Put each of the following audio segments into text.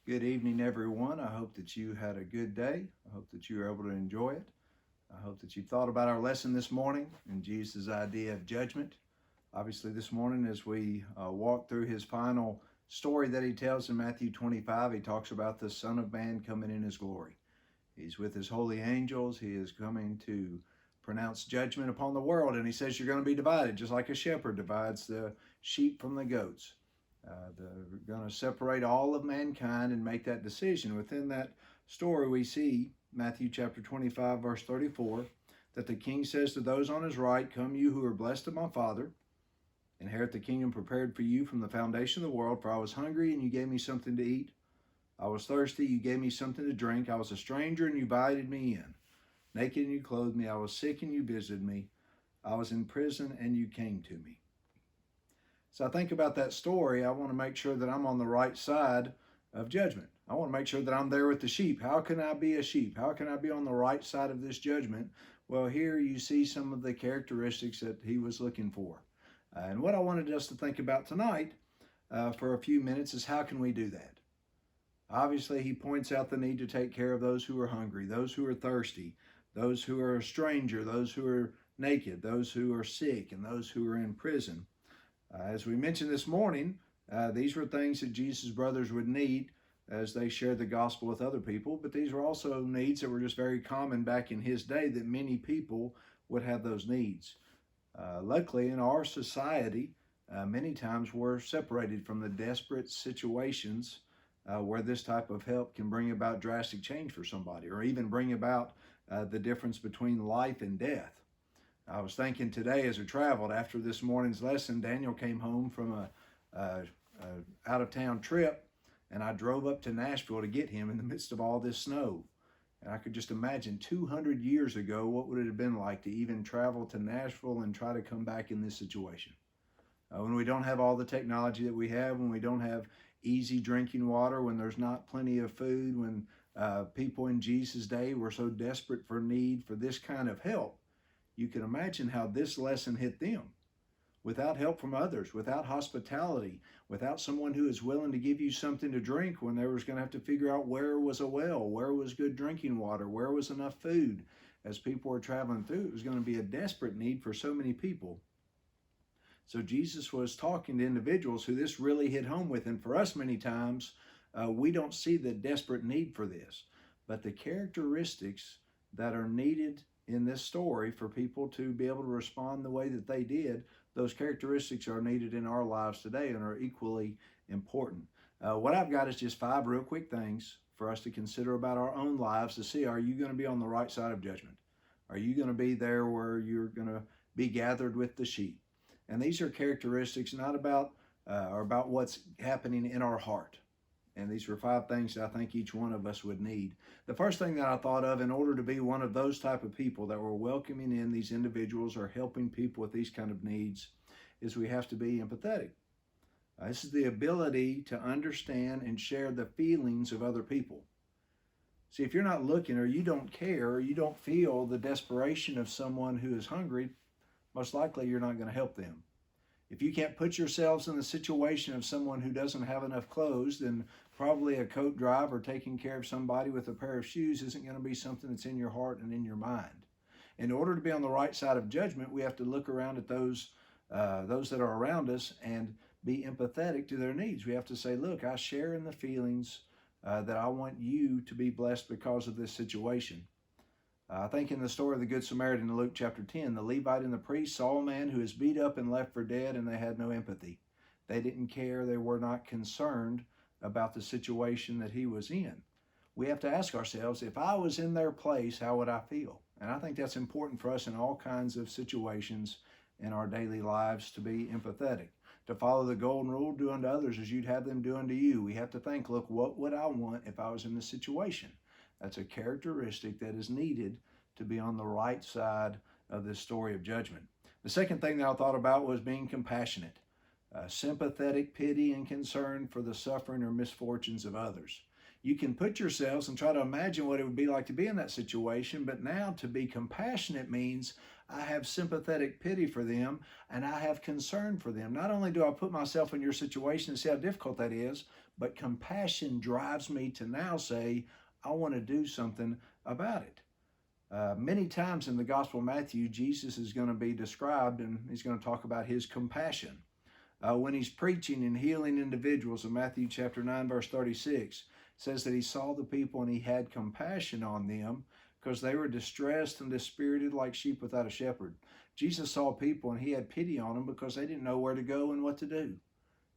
Good evening, everyone. I hope that you had a good day. I hope that you were able to enjoy it. I hope that you thought about our lesson this morning and Jesus' idea of judgment. Obviously, this morning, as we walk through his final story that he tells in Matthew 25, he talks about the Son of Man coming in his glory. He's with his holy angels. He is coming to pronounce judgment upon the world. And he says you're going to be divided, just like a shepherd divides the sheep from the goats. They're going to separate all of mankind and make that decision. Within that story, we see Matthew chapter 25, verse 34, that the king says to those on his right, "Come, you who are blessed of my Father, inherit the kingdom prepared for you from the foundation of the world. For I was hungry, and you gave me something to eat. I was thirsty, you gave me something to drink. I was a stranger, and you invited me in. Naked, and you clothed me. I was sick, and you visited me. I was in prison, and you came to me." So I think about that story. I want to make sure that I'm on the right side of judgment. I want to make sure that I'm there with the sheep. How can I be a sheep? How can I be on the right side of this judgment? Well, here you see some of the characteristics that he was looking for. And what I wanted us to think about tonight for a few minutes is how can we do that? Obviously, he points out the need to take care of those who are hungry, those who are thirsty, those who are a stranger, those who are naked, those who are sick, and those who are in prison. As we mentioned this morning, these were things that Jesus' brothers would need as they shared the gospel with other people, but these were also needs that were just very common back in his day, that many people would have those needs. Luckily, in our society, many times we're separated from the desperate situations where this type of help can bring about drastic change for somebody, or even bring about the difference between life and death. I was thinking today as we traveled after this morning's lesson, Daniel came home from a out of town trip, and I drove up to Nashville to get him in the midst of all this snow. And I could just imagine 200 years ago what would it have been like to even travel to Nashville and try to come back in this situation. When we don't have all the technology that we have, when we don't have easy drinking water, when there's not plenty of food, when people in Jesus' day were so desperate for need for this kind of help, you can imagine how this lesson hit them. Without help from others, without hospitality, without someone who is willing to give you something to drink when they was going to have to figure out where was a well, where was good drinking water, where was enough food. As people were traveling through, it was going to be a desperate need for so many people. So Jesus was talking to individuals who this really hit home with. And for us, many times, we don't see the desperate need for this. But the characteristics that are needed in this story for people to be able to respond the way that they did, those characteristics are needed in our lives today and are equally important. What I've got is just 5 real quick things for us to consider about our own lives to see, are you going to be on the right side of judgment? Are you going to be there where you're going to be gathered with the sheep? And these are characteristics not about or about what's happening in our heart. And these were 5 things that I think each one of us would need. The first thing that I thought of in order to be one of those type of people that were welcoming in these individuals or helping people with these kind of needs is we have to be empathetic. This is the ability to understand and share the feelings of other people. See, if you're not looking or you don't care or you don't feel the desperation of someone who is hungry, most likely you're not going to help them. If you can't put yourselves in the situation of someone who doesn't have enough clothes, then probably a coat drive or taking care of somebody with a pair of shoes isn't going to be something that's in your heart and in your mind. In order to be on the right side of judgment, we have to look around at those that are around us and be empathetic to their needs. We have to say, look, I share in the feelings that I want you to be blessed because of this situation. I think in the story of the Good Samaritan in Luke chapter 10, the Levite and the priest saw a man who was beat up and left for dead, and they had no empathy. They didn't care. They were not concerned about the situation that he was in. We have to ask ourselves, if I was in their place, how would I feel? And I think that's important for us in all kinds of situations in our daily lives, to be empathetic, to follow the golden rule, do unto others as you'd have them do unto you. We have to think, look, what would I want if I was in this situation? That's a characteristic that is needed to be on the right side of this story of judgment. The second thing that I thought about was being compassionate, sympathetic pity and concern for the suffering or misfortunes of others. You can put yourselves and try to imagine what it would be like to be in that situation, but now to be compassionate means I have sympathetic pity for them and I have concern for them. Not only do I put myself in your situation and see how difficult that is, but compassion drives me to now say, I want to do something about it. Many times in the Gospel of Matthew, Jesus is going to be described and he's going to talk about his compassion. When he's preaching and healing individuals in Matthew chapter 9, verse 36, says that he saw the people and he had compassion on them because they were distressed and dispirited like sheep without a shepherd. Jesus saw people and he had pity on them because they didn't know where to go and what to do.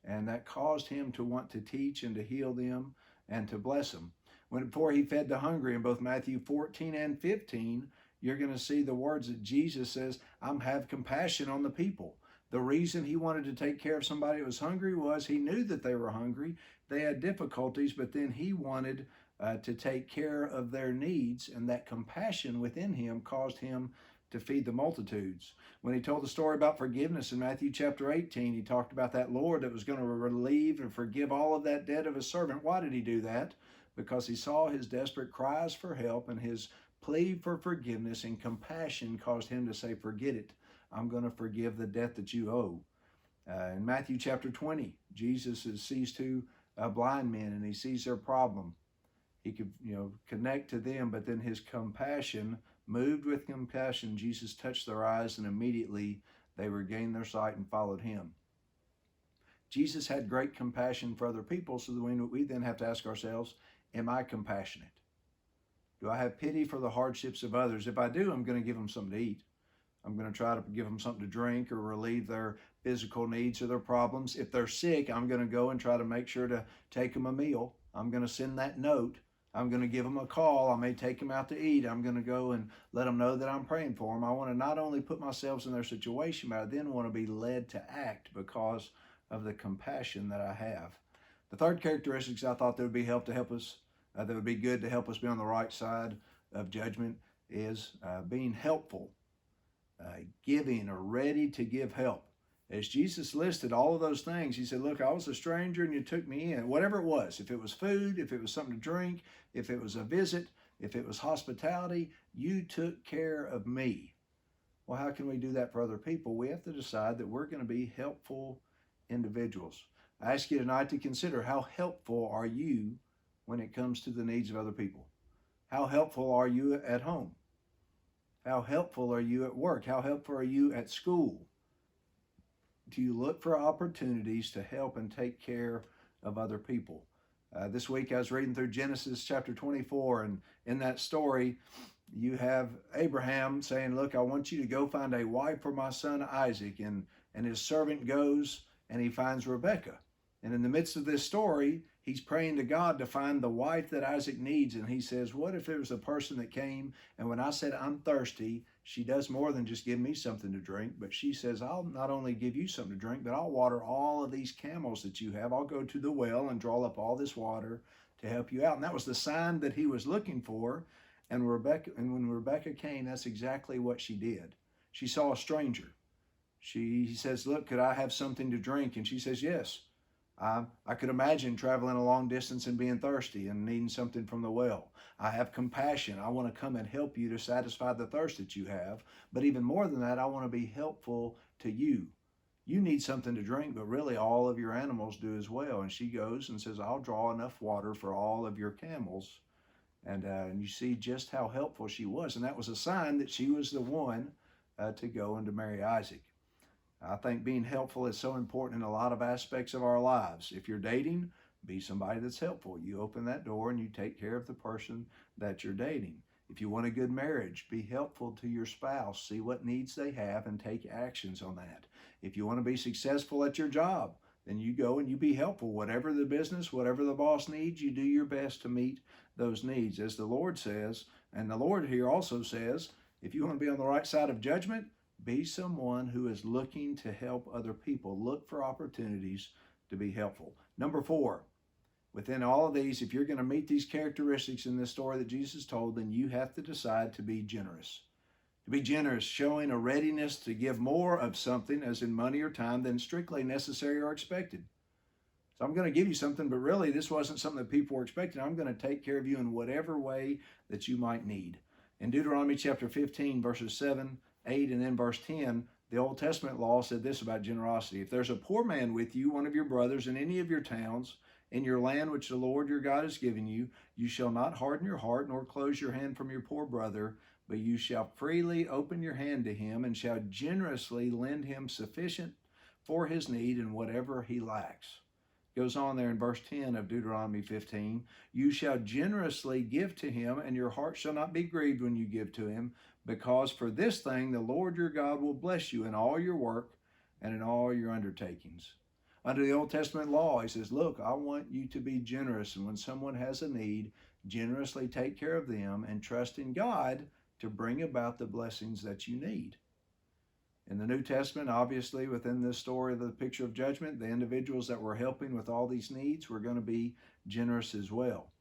And that caused him to want to teach and to heal them and to bless them. Before he fed the hungry in both Matthew 14 and 15, you're going to see the words that Jesus says, I have compassion on the people. The reason he wanted to take care of somebody that was hungry was he knew that they were hungry. They had difficulties, but then he wanted to take care of their needs, and that compassion within him caused him to feed the multitudes. When he told the story about forgiveness in Matthew chapter 18, he talked about that Lord that was going to relieve and forgive all of that debt of his servant. Why did he do that? Because he saw his desperate cries for help and his plea for forgiveness, and compassion caused him to say, forget it. I'm going to forgive the debt that you owe. In Matthew chapter 20, Jesus sees two blind men and he sees their problem. He could, connect to them, but then his compassion, moved with compassion, Jesus touched their eyes and immediately they regained their sight and followed him. Jesus had great compassion for other people, so that we then have to ask ourselves, am I compassionate? Do I have pity for the hardships of others? If I do, I'm going to give them something to eat. I'm going to try to give them something to drink or relieve their physical needs or their problems. If they're sick, I'm going to go and try to make sure to take them a meal. I'm going to send that note. I'm going to give them a call. I may take them out to eat. I'm going to go and let them know that I'm praying for them. I want to not only put myself in their situation, but I then want to be led to act because of the compassion that I have. The third characteristics I thought that would be that would be good to help us be on the right side of judgment is being helpful. Giving or ready to give help. As Jesus listed all of those things, he said, look, I was a stranger and you took me in. Whatever it was, if it was food, if it was something to drink, if it was a visit, if it was hospitality, you took care of me. Well, how can we do that for other people? We have to decide that we're going to be helpful individuals. I ask you tonight to consider, how helpful are you when it comes to the needs of other people? How helpful are you at home? How helpful are you at work? How helpful are you at school? Do you look for opportunities to help and take care of other people? This week I was reading through Genesis chapter 24, and in that story you have Abraham saying, look, I want you to go find a wife for my son Isaac, and his servant goes and he finds Rebekah. And in the midst of this story, he's praying to God to find the wife that Isaac needs. And he says, what if it was a person that came and when I said I'm thirsty, she does more than just give me something to drink, but she says, I'll not only give you something to drink, but I'll water all of these camels that you have. I'll go to the well and draw up all this water to help you out. And that was the sign that he was looking for. And when Rebekah came, that's exactly what she did. She saw a stranger. He says, look, could I have something to drink? And she says, yes. I could imagine traveling a long distance and being thirsty and needing something from the well. I have compassion. I want to come and help you to satisfy the thirst that you have. But even more than that, I want to be helpful to you. You need something to drink, but really all of your animals do as well. And she goes and says, I'll draw enough water for all of your camels. And you see just how helpful she was. And that was a sign that she was the one to go and to marry Isaac. I think being helpful is so important in a lot of aspects of our lives. If you're dating, be somebody that's helpful. You open that door and you take care of the person that you're dating. If you want a good marriage, be helpful to your spouse. See what needs they have and take actions on that. If you want to be successful at your job, then you go and you be helpful. Whatever the business, whatever the boss needs, you do your best to meet those needs. As the Lord says, and the Lord here also says, if you want to be on the right side of judgment, be someone who is looking to help other people. Look for opportunities to be helpful. Number 4, within all of these, if you're going to meet these characteristics in this story that Jesus told, then you have to decide to be generous. To be generous, showing a readiness to give more of something, as in money or time, than strictly necessary or expected. So I'm going to give you something, but really this wasn't something that people were expecting. I'm going to take care of you in whatever way that you might need. In Deuteronomy chapter 15, verses 7, 8, and then verse 10, the Old Testament law said this about generosity. If there's a poor man with you, one of your brothers, in any of your towns, in your land which the Lord your God has given you, you shall not harden your heart, nor close your hand from your poor brother, but you shall freely open your hand to him, and shall generously lend him sufficient for his need and whatever he lacks. Goes on there in verse 10 of Deuteronomy 15, you shall generously give to him, and your heart shall not be grieved when you give to him, because for this thing the Lord your God will bless you in all your work and in all your undertakings. Under the Old Testament law, he says, look, I want you to be generous, and when someone has a need, generously take care of them and trust in God to bring about the blessings that you need. In the New Testament, obviously, within this story of the picture of judgment, the individuals that were helping with all these needs were going to be generous as well.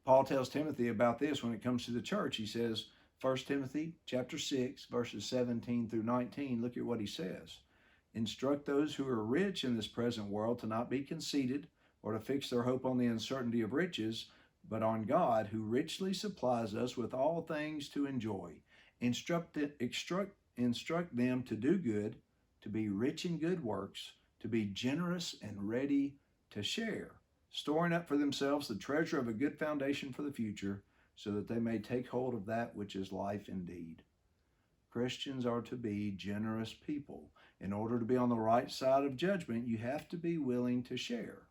Paul tells Timothy about this when it comes to the church. He says, 1 Timothy chapter 6, verses 17 through 19, look at what he says. Instruct those who are rich in this present world to not be conceited or to fix their hope on the uncertainty of riches, but on God, who richly supplies us with all things to enjoy. Instruct them to do good, to be rich in good works, to be generous and ready to share, storing up for themselves the treasure of a good foundation for the future, so that they may take hold of that which is life indeed. Christians are to be generous people. In order to be on the right side of judgment, you have to be willing to share.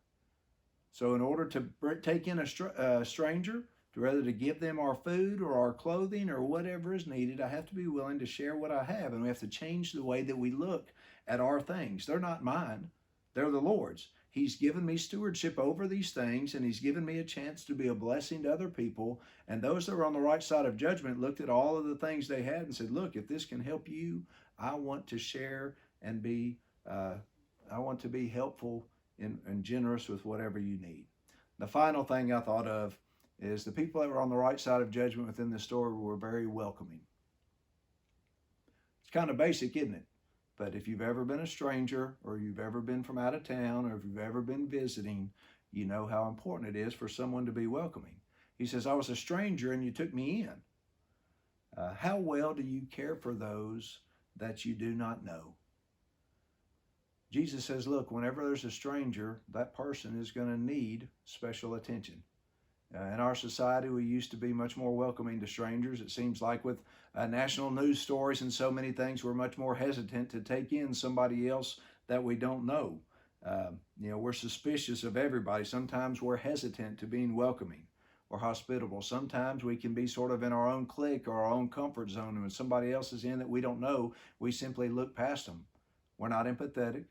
So in order to take in a stranger, rather to give them our food or our clothing or whatever is needed, I have to be willing to share what I have, and we have to change the way that we look at our things. They're not mine. They're the Lord's. He's given me stewardship over these things, and he's given me a chance to be a blessing to other people. And those that were on the right side of judgment looked at all of the things they had and said, look, if this can help you, I want to share and I want to be helpful and generous with whatever you need. The final thing I thought of is the people that were on the right side of judgment within this story were very welcoming. It's kind of basic, isn't it? But if you've ever been a stranger, or you've ever been from out of town, or if you've ever been visiting, you know how important it is for someone to be welcoming. He says, I was a stranger and you took me in. How well do you care for those that you do not know? Jesus says, look, whenever there's a stranger, that person is going to need special attention. In our society, we used to be much more welcoming to strangers. It seems like with national news stories and so many things, we're much more hesitant to take in somebody else that we don't know. We're suspicious of everybody. Sometimes we're hesitant to being welcoming or hospitable. Sometimes we can be sort of in our own clique or our own comfort zone. And when somebody else is in that we don't know, we simply look past them. We're not empathetic.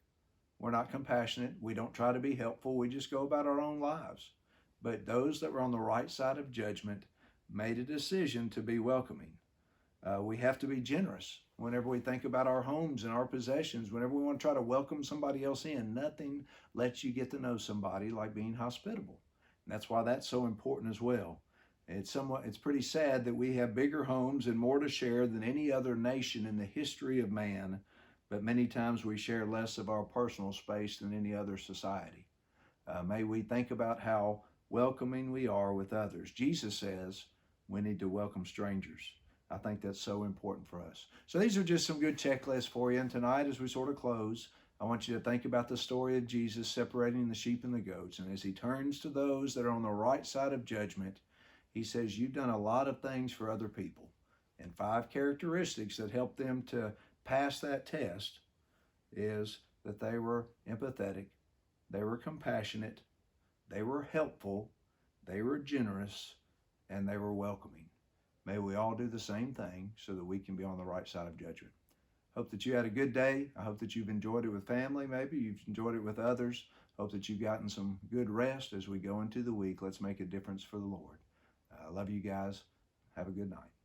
We're not compassionate. We don't try to be helpful. We just go about our own lives. But those that were on the right side of judgment made a decision to be welcoming. We have to be generous whenever we think about our homes and our possessions. Whenever we want to try to welcome somebody else in, nothing lets you get to know somebody like being hospitable. And that's why that's so important as well. It's pretty sad that we have bigger homes and more to share than any other nation in the history of man, but many times we share less of our personal space than any other society. May we think about how welcoming we are with others. Jesus says we need to welcome strangers. I think that's so important for us. So these are just some good checklists for you. And tonight, as we sort of close, I want you to think about the story of Jesus separating the sheep and the goats. And as he turns to those that are on the right side of judgment, he says, you've done a lot of things for other people. And 5 characteristics that help them to pass that test is that they were empathetic, they were compassionate, they were helpful, they were generous, and they were welcoming. May we all do the same thing so that we can be on the right side of judgment. Hope that you had a good day. I hope that you've enjoyed it with family, maybe. You've enjoyed it with others. Hope that you've gotten some good rest as we go into the week. Let's make a difference for the Lord. I love you guys. Have a good night.